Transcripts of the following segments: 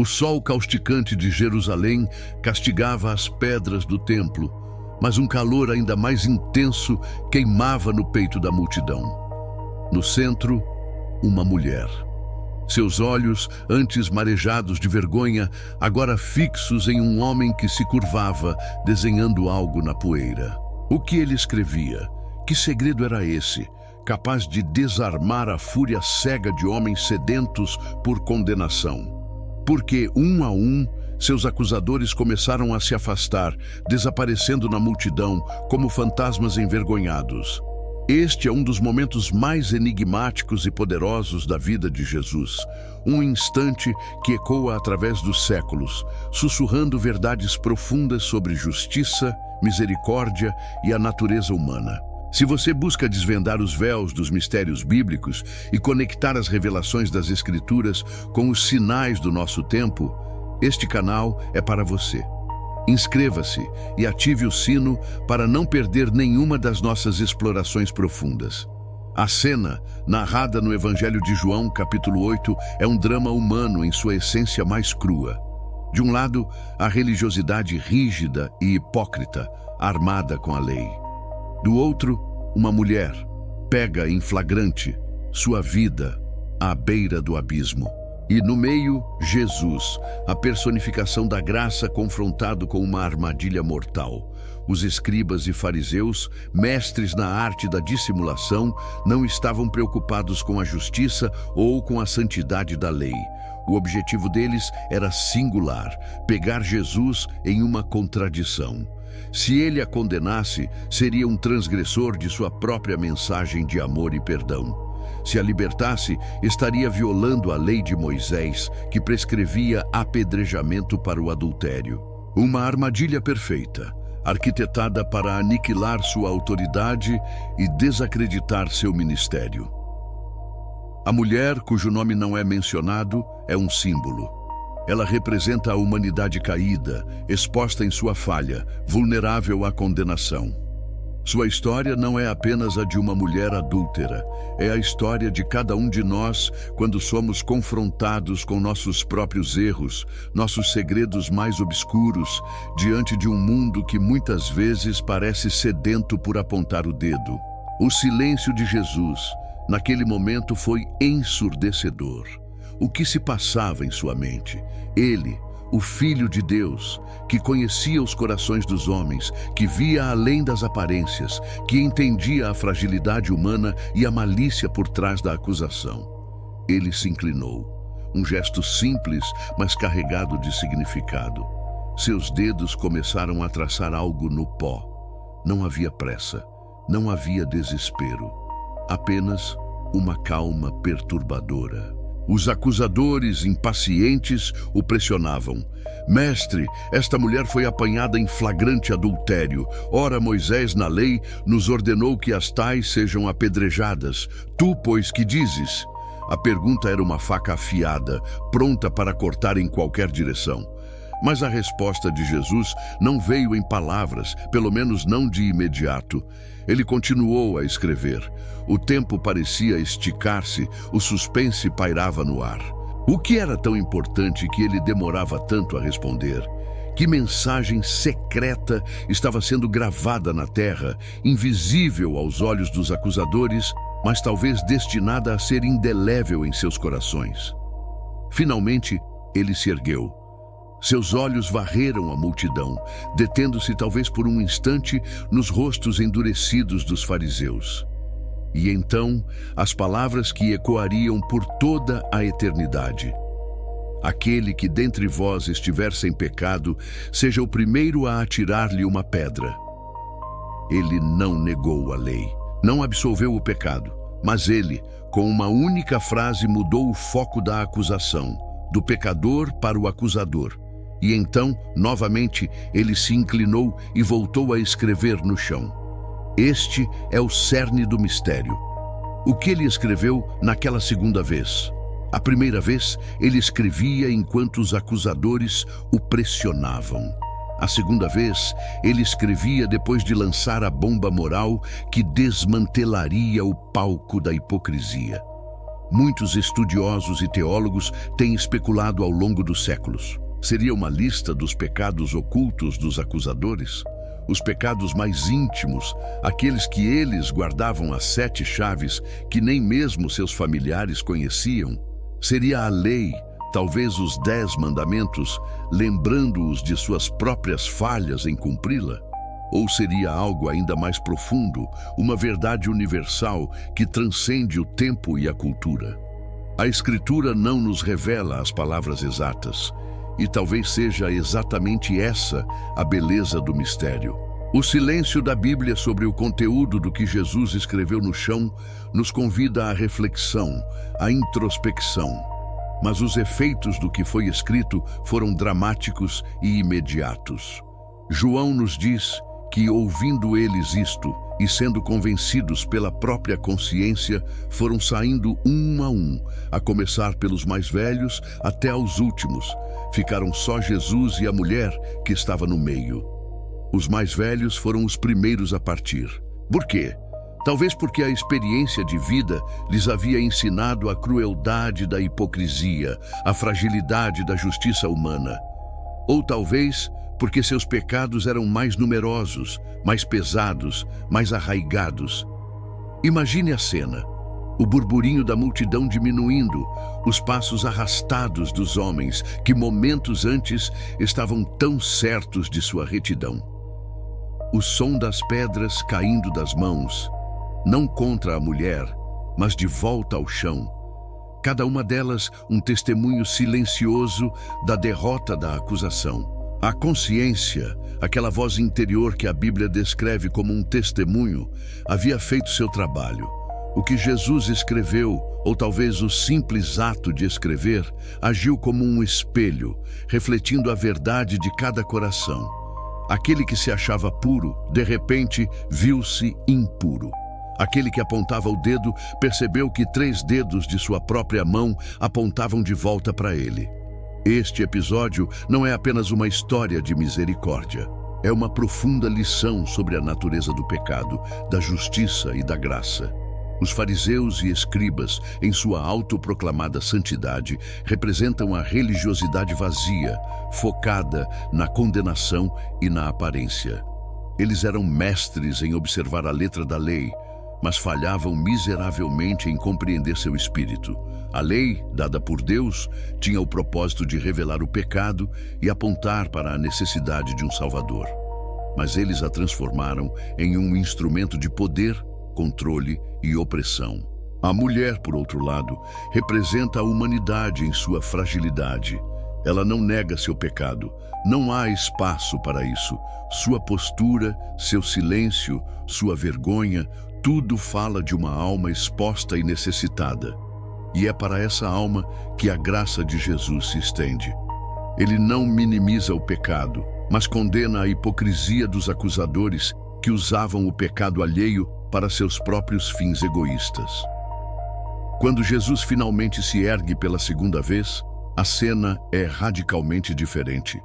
O sol causticante de Jerusalém castigava as pedras do templo, mas um calor ainda mais intenso queimava no peito da multidão. No centro, uma mulher. Seus olhos, antes marejados de vergonha, agora fixos em um homem que se curvava, desenhando algo na poeira. O que ele escrevia? Que segredo era esse, capaz de desarmar a fúria cega de homens sedentos por condenação? Porque, um a um, seus acusadores começaram a se afastar, desaparecendo na multidão como fantasmas envergonhados. Este é um dos momentos mais enigmáticos e poderosos da vida de Jesus. Um instante que ecoa através dos séculos, sussurrando verdades profundas sobre justiça, misericórdia e a natureza humana. Se você busca desvendar os véus dos mistérios bíblicos e conectar as revelações das Escrituras com os sinais do nosso tempo, este canal é para você. Inscreva-se e ative o sino para não perder nenhuma das nossas explorações profundas. A cena, narrada no Evangelho de João, capítulo 8, é um drama humano em sua essência mais crua. De um lado, a religiosidade rígida e hipócrita, armada com a lei. Do outro, uma mulher, pega em flagrante, sua vida à beira do abismo. E no meio, Jesus, a personificação da graça confrontado com uma armadilha mortal. Os escribas e fariseus, mestres na arte da dissimulação, não estavam preocupados com a justiça ou com a santidade da lei. O objetivo deles era singular, pegar Jesus em uma contradição. Se ele a condenasse, seria um transgressor de sua própria mensagem de amor e perdão. Se a libertasse, estaria violando a lei de Moisés, que prescrevia apedrejamento para o adultério. Uma armadilha perfeita, arquitetada para aniquilar sua autoridade e desacreditar seu ministério. A mulher, cujo nome não é mencionado, é um símbolo. Ela representa a humanidade caída, exposta em sua falha, vulnerável à condenação. Sua história não é apenas a de uma mulher adúltera, é a história de cada um de nós quando somos confrontados com nossos próprios erros, nossos segredos mais obscuros, diante de um mundo que muitas vezes parece sedento por apontar o dedo. O silêncio de Jesus, naquele momento, foi ensurdecedor. O que se passava em sua mente? Ele, o Filho de Deus, que conhecia os corações dos homens, que via além das aparências, que entendia a fragilidade humana e a malícia por trás da acusação. Ele se inclinou, um gesto simples, mas carregado de significado. Seus dedos começaram a traçar algo no pó. Não havia pressa, não havia desespero, apenas uma calma perturbadora. Os acusadores, impacientes, o pressionavam. Mestre, esta mulher foi apanhada em flagrante adultério. Ora, Moisés, na lei, nos ordenou que as tais sejam apedrejadas. Tu, pois, que dizes? A pergunta era uma faca afiada, pronta para cortar em qualquer direção. Mas a resposta de Jesus não veio em palavras, pelo menos não de imediato. Ele continuou a escrever. O tempo parecia esticar-se, o suspense pairava no ar. O que era tão importante que ele demorava tanto a responder? Que mensagem secreta estava sendo gravada na terra, invisível aos olhos dos acusadores, mas talvez destinada a ser indelével em seus corações? Finalmente, ele se ergueu. Seus olhos varreram a multidão, detendo-se talvez por um instante nos rostos endurecidos dos fariseus. E então, as palavras que ecoariam por toda a eternidade. Aquele que dentre vós estiver sem pecado, seja o primeiro a atirar-lhe uma pedra. Ele não negou a lei, não absolveu o pecado, mas ele, com uma única frase, mudou o foco da acusação, do pecador para o acusador. E então, novamente, ele se inclinou e voltou a escrever no chão. Este é o cerne do mistério. O que ele escreveu naquela segunda vez? A primeira vez, ele escrevia enquanto os acusadores o pressionavam. A segunda vez, ele escrevia depois de lançar a bomba moral que desmantelaria o palco da hipocrisia. Muitos estudiosos e teólogos têm especulado ao longo dos séculos. Seria uma lista dos pecados ocultos dos acusadores? Os pecados mais íntimos, aqueles que eles guardavam as 7 chaves que nem mesmo seus familiares conheciam? Seria a lei, talvez os 10 mandamentos, lembrando-os de suas próprias falhas em cumpri-la? Ou seria algo ainda mais profundo, uma verdade universal que transcende o tempo e a cultura? A Escritura não nos revela as palavras exatas, e talvez seja exatamente essa a beleza do mistério. O silêncio da Bíblia sobre o conteúdo do que Jesus escreveu no chão nos convida à reflexão, à introspecção. Mas os efeitos do que foi escrito foram dramáticos e imediatos. João nos diz que, ouvindo eles isto e sendo convencidos pela própria consciência, foram saindo um, a começar pelos mais velhos até aos últimos. Ficaram só Jesus e a mulher que estava no meio. Os mais velhos foram os primeiros a partir. Por quê? Talvez porque a experiência de vida lhes havia ensinado a crueldade da hipocrisia, a fragilidade da justiça humana. Ou talvez porque seus pecados eram mais numerosos, mais pesados, mais arraigados. Imagine a cena: o burburinho da multidão diminuindo, os passos arrastados dos homens que momentos antes estavam tão certos de sua retidão. O som das pedras caindo das mãos, não contra a mulher, mas de volta ao chão. Cada uma delas um testemunho silencioso da derrota da acusação. A consciência, aquela voz interior que a Bíblia descreve como um testemunho, havia feito seu trabalho. O que Jesus escreveu, ou talvez o simples ato de escrever, agiu como um espelho, refletindo a verdade de cada coração. Aquele que se achava puro, de repente, viu-se impuro. Aquele que apontava o dedo percebeu que 3 dedos de sua própria mão apontavam de volta para ele. Este episódio não é apenas uma história de misericórdia. É uma profunda lição sobre a natureza do pecado, da justiça e da graça. Os fariseus e escribas, em sua autoproclamada santidade, representam a religiosidade vazia, focada na condenação e na aparência. Eles eram mestres em observar a letra da lei, mas falhavam miseravelmente em compreender seu espírito. A lei, dada por Deus, tinha o propósito de revelar o pecado e apontar para a necessidade de um Salvador. Mas eles a transformaram em um instrumento de poder, controle e opressão. A mulher, por outro lado, representa a humanidade em sua fragilidade. Ela não nega seu pecado. Não há espaço para isso. Sua postura, seu silêncio, sua vergonha, tudo fala de uma alma exposta e necessitada. E é para essa alma que a graça de Jesus se estende. Ele não minimiza o pecado, mas condena a hipocrisia dos acusadores que usavam o pecado alheio para seus próprios fins egoístas. Quando Jesus finalmente se ergue pela segunda vez, a cena é radicalmente diferente.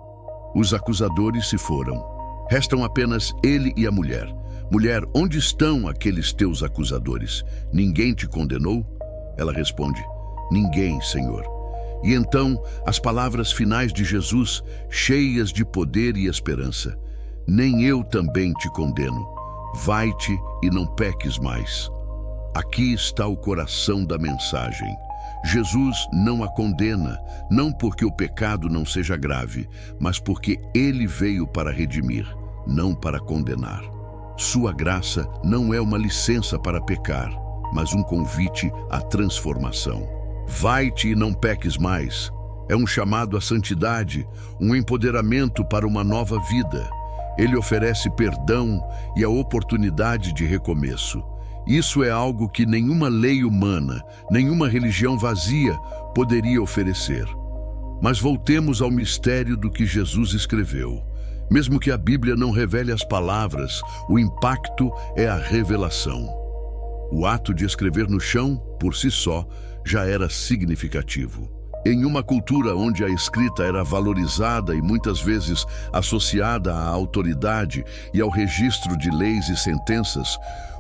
Os acusadores se foram. Restam apenas ele e a mulher. Mulher, onde estão aqueles teus acusadores? Ninguém te condenou? Ela responde: ninguém, Senhor. E então, as palavras finais de Jesus, cheias de poder e esperança: nem eu também te condeno. Vai-te e não peques mais. Aqui está o coração da mensagem. Jesus não a condena, não porque o pecado não seja grave, mas porque ele veio para redimir, não para condenar. Sua graça não é uma licença para pecar, mas um convite à transformação. Vai-te e não peques mais. É um chamado à santidade, um empoderamento para uma nova vida. Ele oferece perdão e a oportunidade de recomeço. Isso é algo que nenhuma lei humana, nenhuma religião vazia poderia oferecer. Mas voltemos ao mistério do que Jesus escreveu. Mesmo que a Bíblia não revele as palavras, o impacto é a revelação. O ato de escrever no chão, por si só, já era significativo. Em uma cultura onde a escrita era valorizada e muitas vezes associada à autoridade e ao registro de leis e sentenças,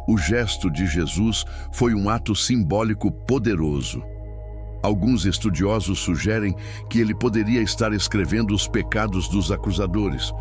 o gesto de Jesus foi um ato simbólico poderoso. Alguns estudiosos sugerem que ele poderia estar escrevendo os pecados dos acusadores,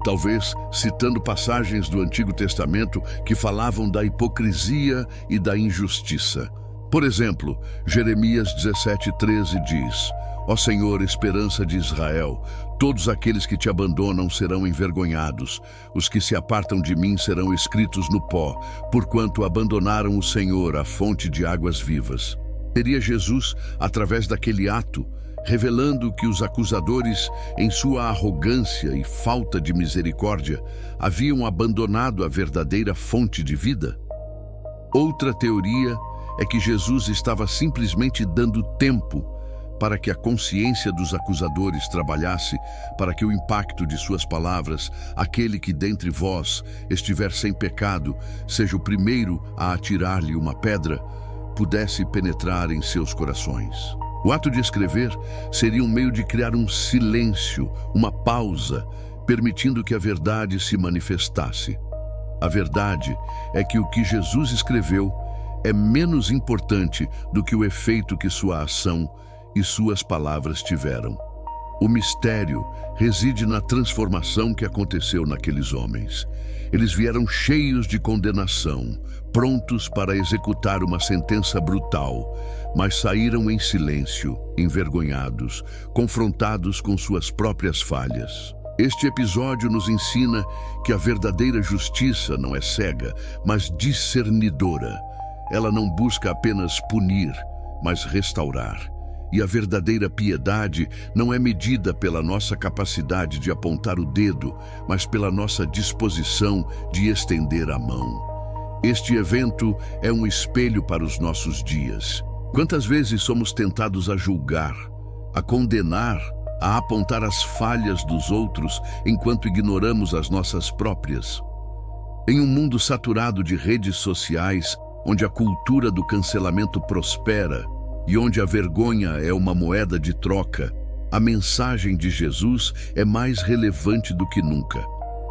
talvez citando passagens do Antigo Testamento que falavam da hipocrisia e da injustiça. Por exemplo, Jeremias 17:13 diz: Ó Senhor, esperança de Israel, todos aqueles que te abandonam serão envergonhados, os que se apartam de mim serão escritos no pó, porquanto abandonaram o Senhor, a fonte de águas vivas. Seria Jesus, através daquele ato, revelando que os acusadores, em sua arrogância e falta de misericórdia, haviam abandonado a verdadeira fonte de vida? Outra teoria é que Jesus estava simplesmente dando tempo para que a consciência dos acusadores trabalhasse para que o impacto de suas palavras, aquele que dentre vós estiver sem pecado, seja o primeiro a atirar-lhe uma pedra, pudesse penetrar em seus corações. O ato de escrever seria um meio de criar um silêncio, uma pausa, permitindo que a verdade se manifestasse. A verdade é que o que Jesus escreveu é menos importante do que o efeito que sua ação e suas palavras tiveram. O mistério reside na transformação que aconteceu naqueles homens. Eles vieram cheios de condenação, prontos para executar uma sentença brutal, mas saíram em silêncio, envergonhados, confrontados com suas próprias falhas. Este episódio nos ensina que a verdadeira justiça não é cega, mas discernidora. Ela não busca apenas punir, mas restaurar. E a verdadeira piedade não é medida pela nossa capacidade de apontar o dedo, mas pela nossa disposição de estender a mão. Este evento é um espelho para os nossos dias. Quantas vezes somos tentados a julgar, a condenar, a apontar as falhas dos outros enquanto ignoramos as nossas próprias? Em um mundo saturado de redes sociais, onde a cultura do cancelamento prospera, e onde a vergonha é uma moeda de troca, a mensagem de Jesus é mais relevante do que nunca.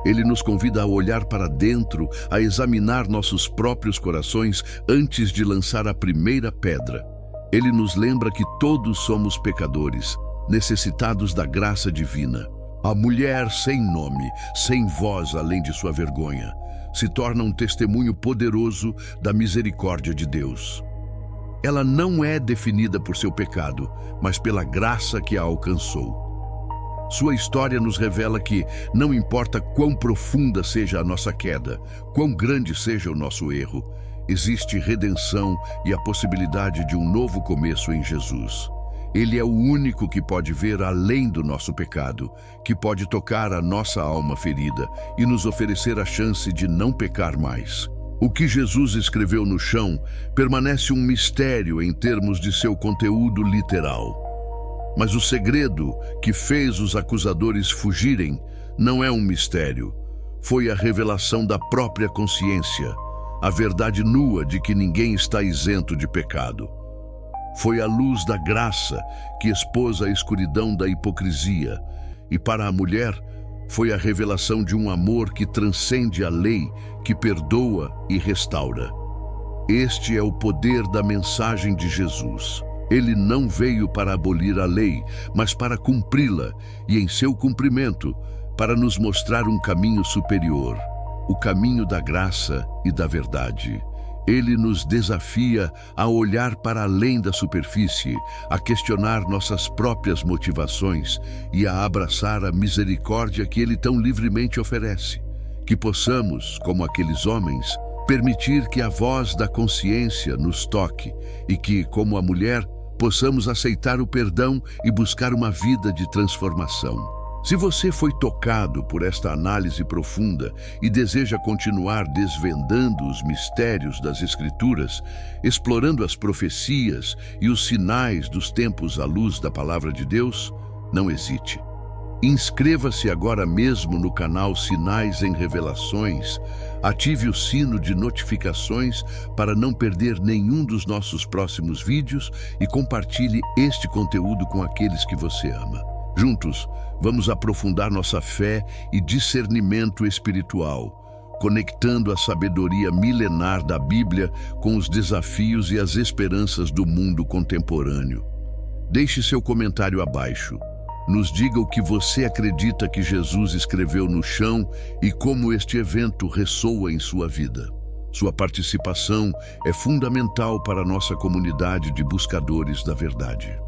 Ele nos convida a olhar para dentro, a examinar nossos próprios corações antes de lançar a primeira pedra. Ele nos lembra que todos somos pecadores, necessitados da graça divina. A mulher sem nome, sem voz além de sua vergonha, se torna um testemunho poderoso da misericórdia de Deus. Ela não é definida por seu pecado, mas pela graça que a alcançou. Sua história nos revela que, não importa quão profunda seja a nossa queda, quão grande seja o nosso erro, existe redenção e a possibilidade de um novo começo em Jesus. Ele é o único que pode ver além do nosso pecado, que pode tocar a nossa alma ferida e nos oferecer a chance de não pecar mais. O que Jesus escreveu no chão permanece um mistério em termos de seu conteúdo literal. Mas o segredo que fez os acusadores fugirem não é um mistério. Foi a revelação da própria consciência, a verdade nua de que ninguém está isento de pecado. Foi a luz da graça que expôs a escuridão da hipocrisia, e para a mulher, foi a revelação de um amor que transcende a lei, que perdoa e restaura. Este é o poder da mensagem de Jesus. Ele não veio para abolir a lei, mas para cumpri-la, e em seu cumprimento, para nos mostrar um caminho superior, o caminho da graça e da verdade. Ele nos desafia a olhar para além da superfície, a questionar nossas próprias motivações e a abraçar a misericórdia que Ele tão livremente oferece. Que possamos, como aqueles homens, permitir que a voz da consciência nos toque e que, como a mulher, possamos aceitar o perdão e buscar uma vida de transformação. Se você foi tocado por esta análise profunda e deseja continuar desvendando os mistérios das Escrituras, explorando as profecias e os sinais dos tempos à luz da Palavra de Deus, não hesite. Inscreva-se agora mesmo no canal Sinais em Revelações, ative o sino de notificações para não perder nenhum dos nossos próximos vídeos e compartilhe este conteúdo com aqueles que você ama. Juntos, vamos aprofundar nossa fé e discernimento espiritual, conectando a sabedoria milenar da Bíblia com os desafios e as esperanças do mundo contemporâneo. Deixe seu comentário abaixo. Nos diga o que você acredita que Jesus escreveu no chão e como este evento ressoa em sua vida. Sua participação é fundamental para a nossa comunidade de buscadores da verdade.